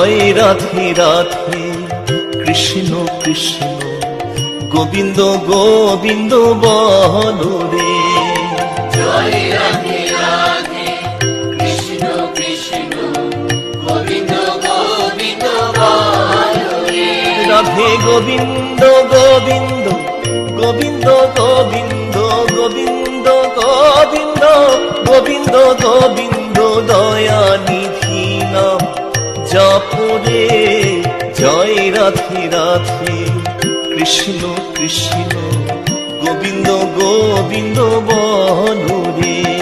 জয় রাধে রাধে কৃষ্ণ কৃষ্ণ গোবিন্দ গোবিন্দ বলো রে। জয় রাধে রাধে কৃষ্ণ কৃষ্ণ গোবিন্দ গোবিন্দ বলো রে। রাধে গোবিন্দ গোবিন্দ গোবিন্দ গোবিন্দ গোবিন্দ গোবিন্দ গোবিন্দ গোবিন্দ দয়া নিধি নাম জপরে। জয় রাধে রাধে কৃষ্ণ কৃষ্ণ গোবিন্দ গোবিন্দ বলো রে।